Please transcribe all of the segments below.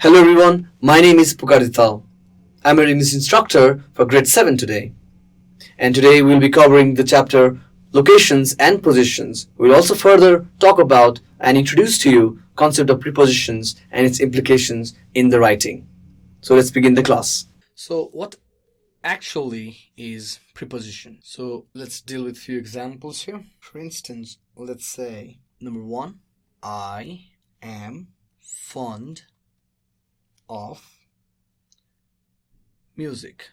Hello everyone, my name is Pukar Dhital. I'm a English instructor for Grade 7 today. And today we'll be covering the chapter Locations and Positions. We'll also further talk about and introduce to you concept of prepositions and its implications in the writing. So let's begin the class. So what actually is preposition? So let's deal with few examples here. For instance, let's say number 1, I am fond of music.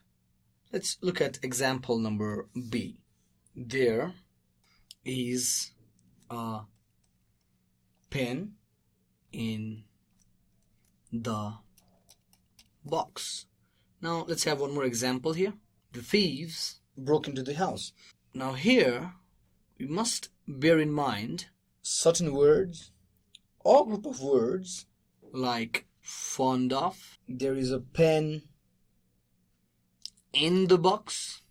Let's look at example number B. There is a pen in the box. Now let's have one more example here. The thieves broke into the house. Now here we must bear in mind certain words or group of words like fond of, there is a pen in the box,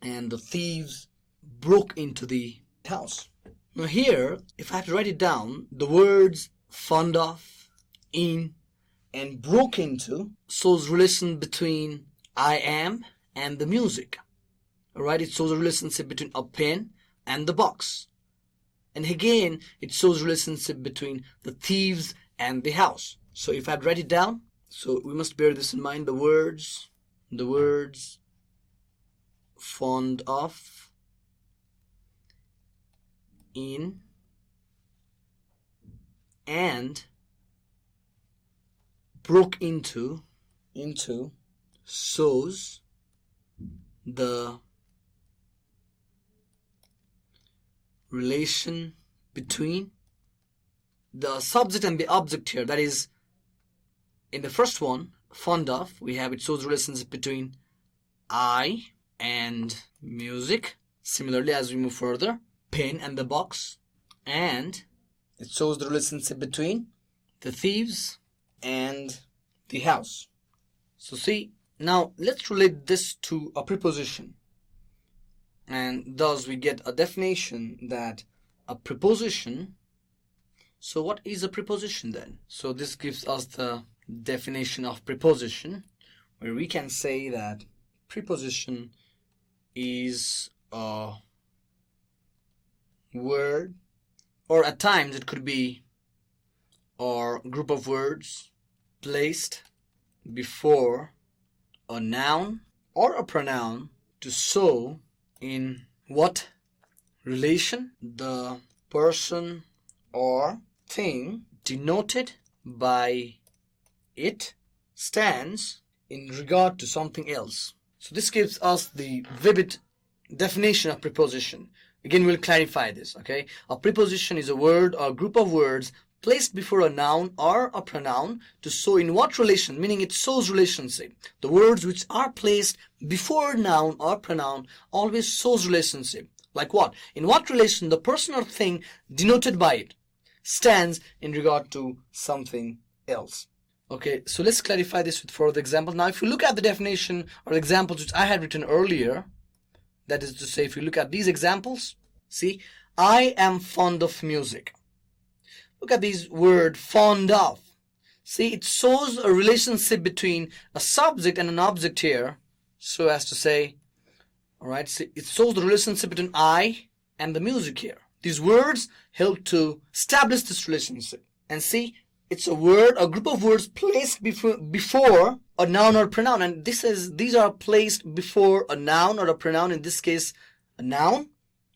and the thieves broke into the house. Now here, if I have to write it down, the words fond of, in, and broke into shows relation between I am and the music. Alright, it shows a relationship between a pen and the box. And again, it shows relationship between the thieves and the house. So if I write it down, so we must bear this in mind, the words fond of, in, and broke into shows the relation between the subject and the object here. That is, in the first one, fond of, we have it shows relationship between I and music. Similarly, as we move further, pen and the box, and it shows the relationship between the thieves and the house. So see, now let's relate this to a preposition, and thus we get a definition that a preposition. So what is a preposition then? So this gives us the definition of preposition, where we can say that preposition is a word, or at times it could be a group of words placed before a noun or a pronoun to show in what relation the person or thing denoted by it stands in regard to something else. So this gives us the vivid definition of preposition. Again, we'll clarify this, okay? A preposition is a word or a group of words placed before a noun or a pronoun to show in what relation, meaning it shows relationship. The words which are placed before noun or pronoun always shows relationship. Like what? In what relation the person or thing denoted by it stands in regard to something else. Okay, so let's clarify this with further examples. Now, if you look at the definition or the examples which I had written earlier, that is to say, if you look at these examples, see, I am fond of music. Look at these word fond of. See, it shows a relationship between a subject and an object here, so as to say, all right, see, it shows the relationship between I and the music here. These words help to establish this relationship. And see, it's a word, a group of words placed before a noun or pronoun. And these are placed before a noun or a pronoun, in this case, a noun,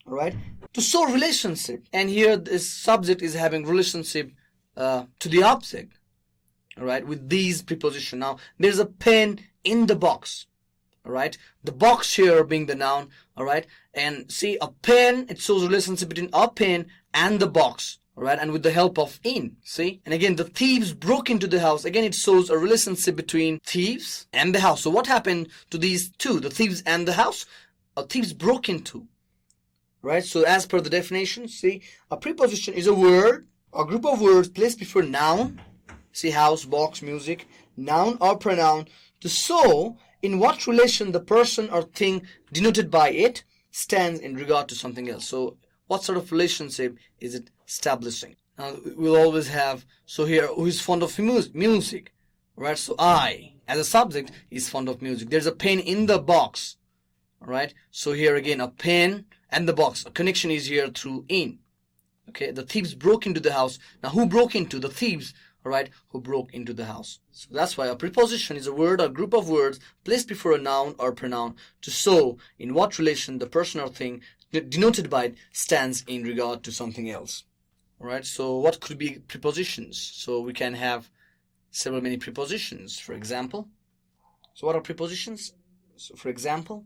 all right, to show relationship. And here this subject is having relationship to the object, all right, with these prepositions. Now, there's a pen in the box. All right, the box here being the noun, all right, and see, a pen, it shows relationship between a pen and the box, all right, and with the help of in, see, and again, the thieves broke into the house. Again, it shows a relationship between thieves and the house. So what happened to these two, the thieves and the house? Thieves broke into, right? So as per the definition, see, a preposition is a word, a group of words placed before noun, see, house, box, music, noun or pronoun, to show in what relation the person or thing denoted by it stands in regard to something else. So what sort of relationship is it establishing? Now we'll always have, so here, who is fond of music, right? So I, as a subject, is fond of music. There's a pen in the box, alright? So here again, a pen and the box. A connection is here through in. Okay, the thieves broke into the house. Now who broke into? The thieves, alright, who broke into the house. So that's why a preposition is a word or group of words placed before a noun or pronoun to show in what relation the person or thing denoted by it stands in regard to something else. Alright, so what could be prepositions? So we can have several many prepositions, for example. So what are prepositions? So for example,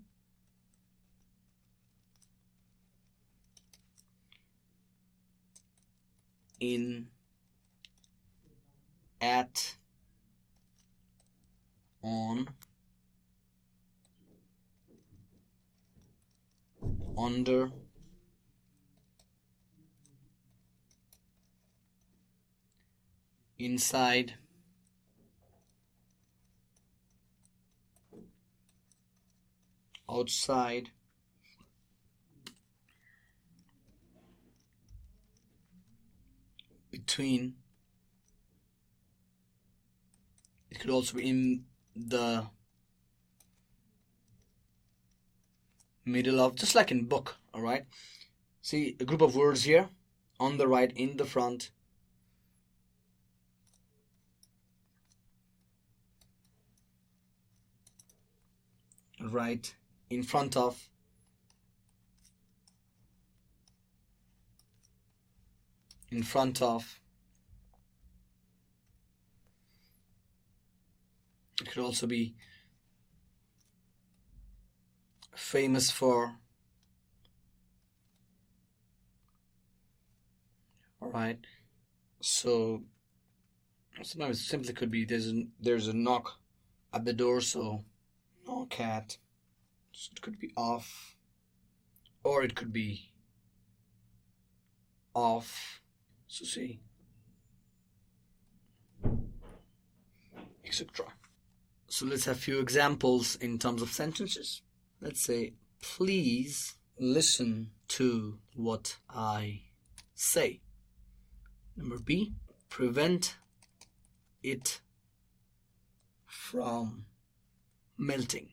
in, at, on, under, inside, outside, between. It could also be in the middle of, just like in book, alright? See a group of words here, on the right, in the front, right, in front of, in front of. It could also be famous for. Alright, so sometimes it simply could be there's a knock at the door, so knock at. So it could be off, or it could be off. So see, etc. So let's have a few examples in terms of sentences. Let's say, please listen to what I say. Number B, prevent it from melting.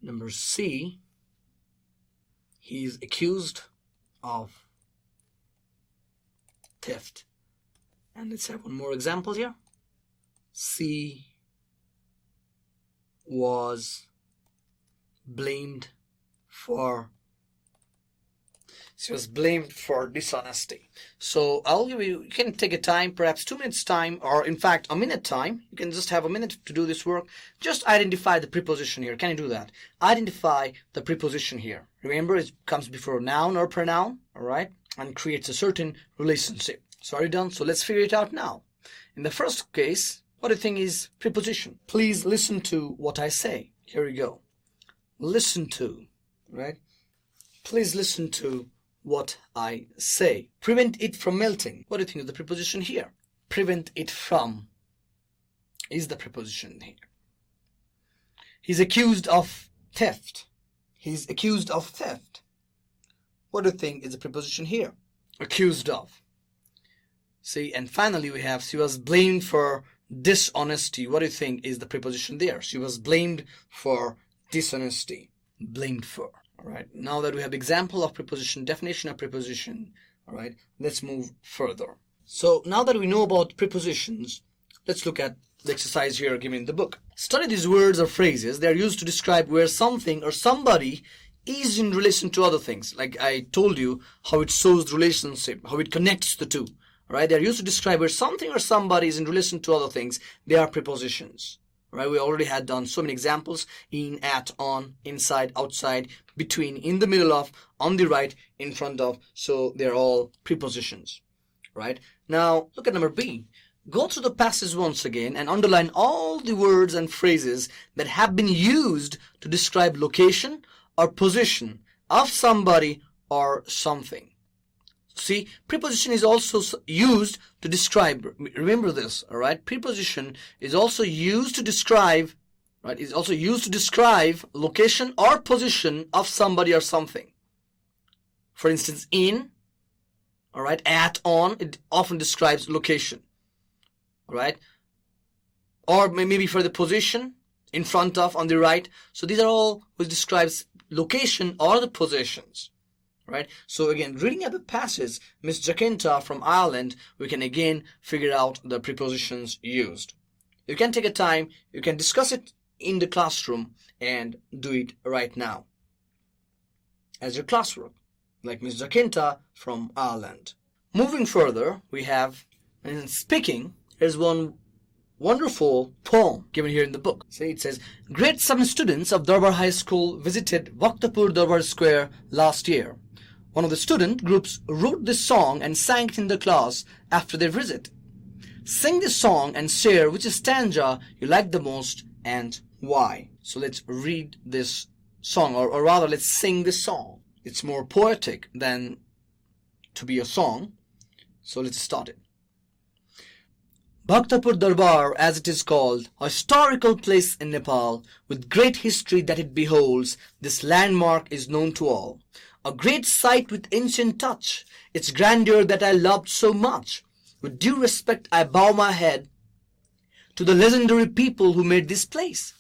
Number C, he is accused of theft. And let's have one more example here. C was blamed for dishonesty. So I'll give you can take a time, perhaps 2 minutes time, or in fact a minute time. You can just have a minute to do this work. Just identify the preposition here. Can you do that? Identify the preposition here. Remember, it comes before a noun or pronoun, alright, and creates a certain relationship. So are you done? So let's figure it out now. In the first case, what do you think is preposition? Please listen to what I say. Here we go. Listen to, right? Please listen to what I say. Prevent it from melting. What do you think is the preposition here? Prevent it from is the preposition here. He's accused of theft. He's accused of theft. What do you think is the preposition here? Accused of. See, and finally we have she was blamed for dishonesty. What do you think is the preposition there? She was blamed for dishonesty. Blamed for. Alright, now that we have example of preposition, definition of preposition, alright, let's move further. So now that we know about prepositions, let's look at the exercise here given in the book. Study these words or phrases. They are used to describe where something or somebody is in relation to other things. Like I told you, how it shows the relationship, how it connects the two. Right? They are used to describe where something or somebody is in relation to other things. They are prepositions. Right? We already had done so many examples: in, at, on, inside, outside, between, in the middle of, on the right, in front of. So they're all prepositions. Right? Now look at number B. Go through the passage once again and underline all the words and phrases that have been used to describe location or position of somebody or something. See, preposition is also used to describe, remember this, alright? Preposition is also used to describe right? It's also used to describe location or position of somebody or something. For instance, in, all right, at, on, it often describes location, all right? Or maybe for the position, in front of, on the right. So these are all which describes location or the positions, right? So again, reading at the passage, Miss Jacinta from Ireland, we can again figure out the prepositions used. You can take a time, you can discuss it in the classroom and do it right now as your classwork, like Miss Jacinta from Ireland. Moving further, we have, in speaking, there's one wonderful poem given here in the book. See, it says, Grade VII students of Darbar High School visited Bhaktapur Darbar Square last year. One of the student groups wrote this song and sang it in the class after their visit. Sing this song and share which stanza you like the most and why. So let's read this song, or rather let's sing this song. It's more poetic than to be a song. So let's start it. Bhaktapur Darbar, as it is called, a historical place in Nepal, with great history that it beholds, this landmark is known to all. A great sight with ancient touch, its grandeur that I loved so much. With due respect I bow my head to the legendary people who made this place.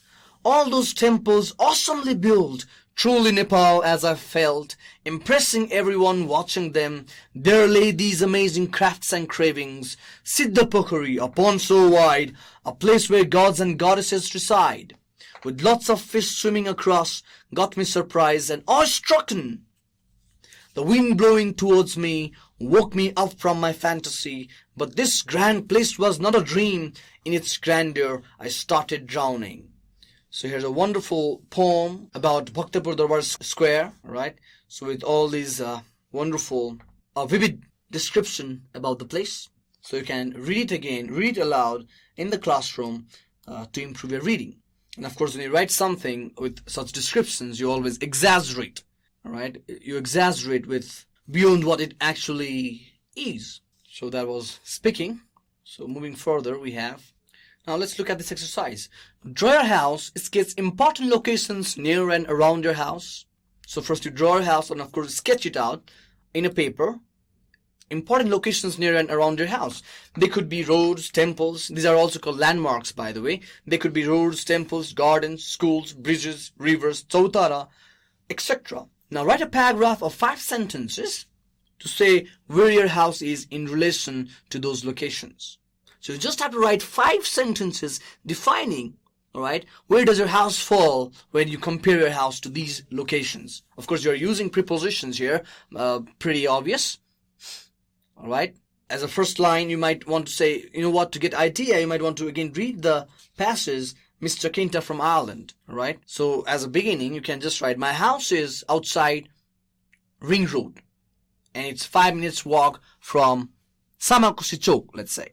All those temples awesomely built, truly Nepal as I felt, impressing everyone watching them. There lay these amazing crafts and cravings. Siddha Pukari, a pond so wide, a place where gods and goddesses reside. With lots of fish swimming across, got me surprised and awe-stricken. The wind blowing towards me woke me up from my fantasy, but this grand place was not a dream. In its grandeur, I started drowning. So here's a wonderful poem about Bhaktapur Darbar Square, right? So with all these wonderful, vivid description about the place. So you can read it again, read it aloud in the classroom to improve your reading. And of course, when you write something with such descriptions, you always exaggerate, all right? You exaggerate with beyond what it actually is. So that was speaking. So moving further, we have, now let's look at this exercise. Draw your house, sketch important locations near and around your house. So first you draw your house and of course sketch it out in a paper. Important locations near and around your house. They could be roads, temples. These are also called landmarks, by the way. They could be roads, temples, gardens, schools, bridges, rivers, chautara, etc. Now write a paragraph of 5 sentences to say where your house is in relation to those locations. So you just have to write 5 sentences defining, all right, where does your house fall when you compare your house to these locations. Of course, you're using prepositions here, pretty obvious, all right. As a first line, you might want to say, you know what, to get idea, you might want to again read the passage, Miss Jacinta from Ireland, all right. So as a beginning, you can just write, my house is outside Ring Road, and it's 5 minutes walk from Samakusi Chowk, let's say.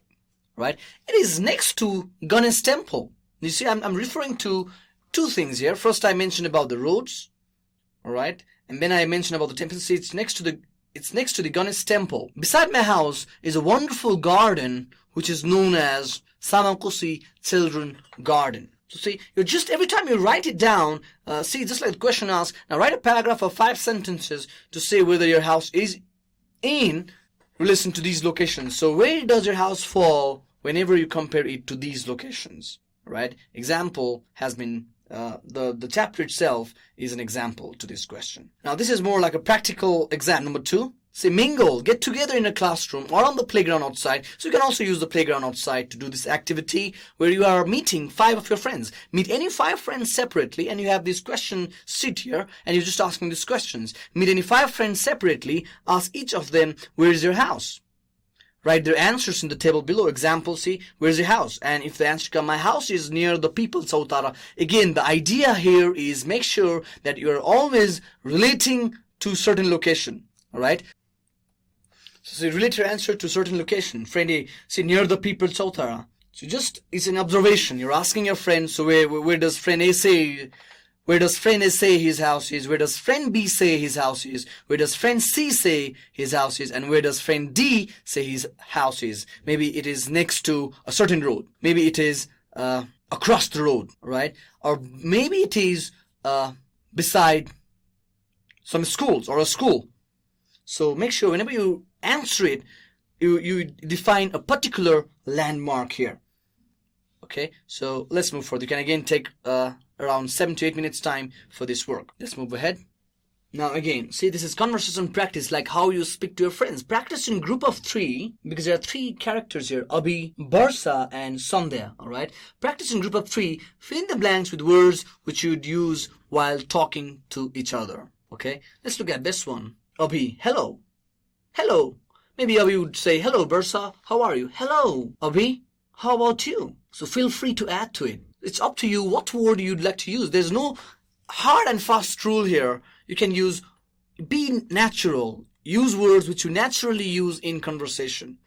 Right? It is next to Ganesh temple. You see, I'm referring to 2 things here. First, I mentioned about the roads, all right, and then I mentioned about the temple. See, it's next to the Ganesh temple. Beside my house is a wonderful garden which is known as Samakusi Children Garden. So see, you just every time you write it down, see, just like the question asks, now write a paragraph of 5 sentences to say whether your house is in relation to these locations. So where does your house fall whenever you compare it to these locations, right? Example has been, the chapter itself is an example to this question. Now this is more like a practical exam. Number 2, say mingle, get together in a classroom or on the playground outside. So you can also use the playground outside to do this activity where you are meeting 5 of your friends. Meet any 5 friends separately and you have this question sheet here and you're just asking these questions. Meet any 5 friends separately, ask each of them, where is your house? Write their answers in the table below. Example, see, where's your house? And if the answer comes, my house is near the people's chautara. Again, the idea here is make sure that you're always relating to certain location, all right? So relate your answer to certain location. Friend A, see, near the people's chautara. So just, it's an observation. You're asking your friend, so where does friend A say, where does friend A say his house is? Where does friend B say his house is? Where does friend C say his house is? And where does friend D say his house is? Maybe it is next to a certain road. Maybe it is across the road, right? Or maybe it is beside some schools or a school. So make sure whenever you answer it, you define a particular landmark here. Okay, so let's move forward. You can again take around 7 to 8 minutes time for this work. Let's move ahead. Now again, see, this is conversation practice, like how you speak to your friends. Practice in group of 3, because there are 3 characters here, Abhi, Barsa and Sandhya, alright? Practice in group of 3, fill in the blanks with words which you'd use while talking to each other, okay? Let's look at this one. Abhi, hello. Hello. Maybe Abhi would say, hello Barsa, how are you? Hello. Abhi, how about you? So feel free to add to it. It's up to you what word you'd like to use. There's no hard and fast rule here. You can be natural. Use words which you naturally use in conversation,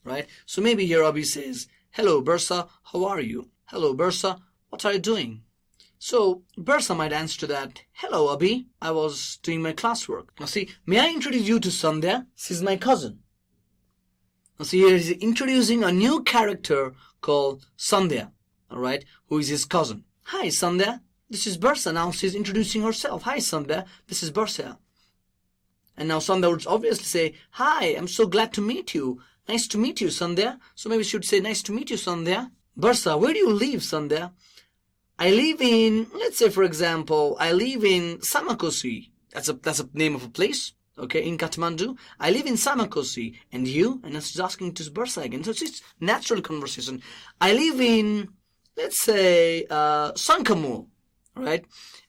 right? So maybe here Abhi says, hello Barsa, how are you? Hello Barsa, what are you doing? So Barsa might answer to that, hello Abhi, I was doing my classwork. Now see, may I introduce you to Sandhya? She's my cousin. Now see, here he's introducing a new character called Sandhya, alright, who is his cousin. Hi Sandhya. This is Barsa. Now she's introducing herself. Hi, Sandhya. This is Barsa. And now Sandhya would obviously say, hi, I'm so glad to meet you. Nice to meet you, Sandhya. So maybe she would say, nice to meet you, Sandhya. Barsa, where do you live, Sandhya? I live in, let's say, for example, I live in Samakosi. That's a name of a place, okay, in Kathmandu. I live in Samakosi. And you? And she's asking to Barsa again. So it's natural conversation. I live in, let's say, Sankamu. Right?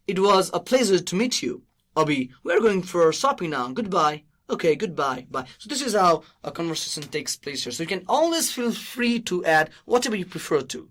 It was a pleasure to meet you. Abhi, we're going for shopping now. Goodbye. Okay, goodbye. Bye. So this is how a conversation takes place here. So you can always feel free to add whatever you prefer to.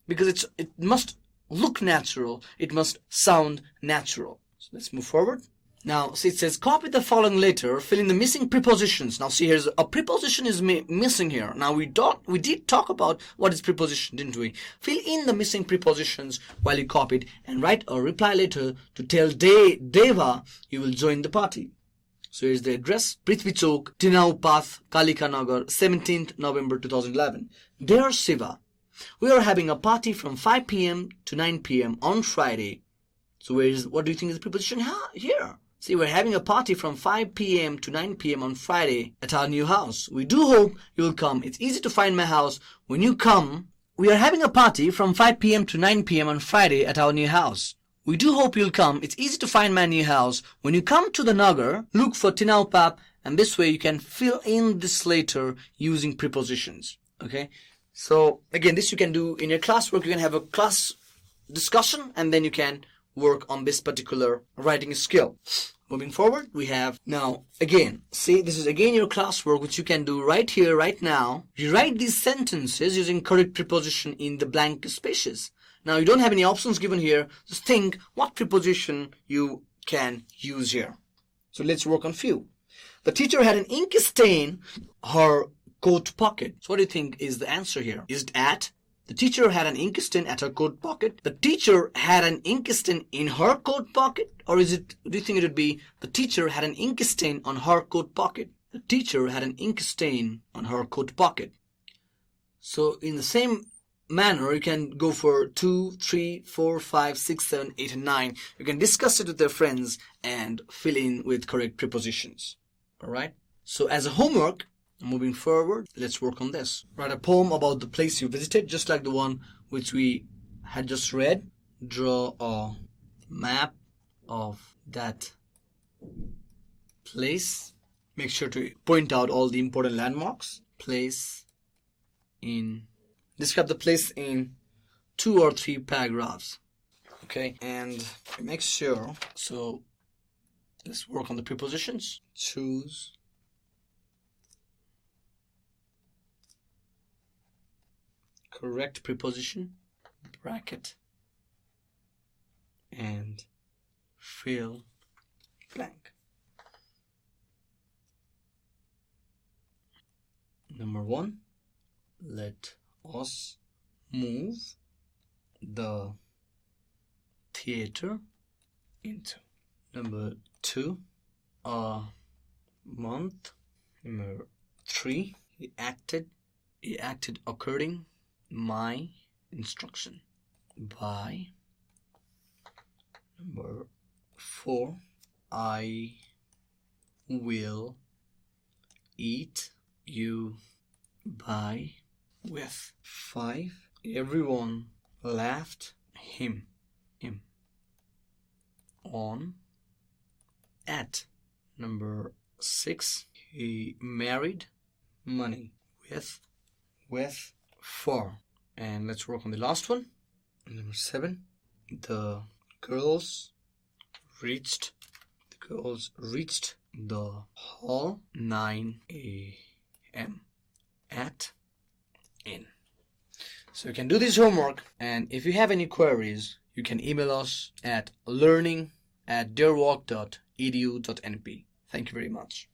Because it must look natural. It must sound natural. So let's move forward. Now, see, it says, copy the following letter, fill in the missing prepositions. Now, see, here's a preposition is missing here. Now, we did talk about what is preposition, didn't we? Fill in the missing prepositions while you copy it and write a reply letter to tell Deva you will join the party. So, here's the address, Prithvi Chowk, Tinau Path, Kalika Nagar, 17th November 2011. Dear Shiva, we are having a party from 5 p.m. to 9 p.m. on Friday. So, what do you think is the preposition here? See, we're having a party from 5 p.m. to 9 p.m. on Friday at our new house. We do hope you'll come. It's easy to find my house. When you come, we are having a party from 5 p.m. to 9 p.m. on Friday at our new house. We do hope you'll come. It's easy to find my new house. When you come to the Nagar, look for Tinaupap, and this way you can fill in this letter using prepositions. Okay? So, again, this you can do in your classwork. You can have a class discussion, and then you can work on this particular writing skill. Moving forward, we have now, again, see, this is again your classwork, which you can do right here, right now. You write these sentences using correct preposition in the blank spaces. Now, you don't have any options given here. Just think what preposition you can use here. So let's work on few. The teacher had an ink stain her coat pocket. So what do you think is the answer here? Is it at? The teacher had an ink stain at her coat pocket. The teacher had an ink stain in her coat pocket. Or do you think it would be the teacher had an ink stain on her coat pocket? The teacher had an ink stain on her coat pocket. So in the same manner, you can go for 2, 3, 4, 5, 6, 7, 8, and 9. You can discuss it with your friends and fill in with correct prepositions. Alright? So as a homework, moving forward, let's work on this. Write a poem about the place you visited, just like the one which we had just read. Draw a map of that place. Make sure to point out all the important landmarks. Describe the place in 2 or 3 paragraphs. Okay, and make sure, so let's work on the prepositions. Choose correct preposition, bracket, and fill blank. Number 1, let us move the theater into. Number 2, a month. Number 3, he acted according my instruction. By number 4, I will eat. You buy. With 5, everyone laughed. Him. On. At. Number 6, he married. Money. With 4. And let's work on the last one. Number 7, the girls reached the hall 9 a.m. at in. So you can do this homework, and if you have any queries, you can email us at learning@deerwalk.edu.np. Thank you very much.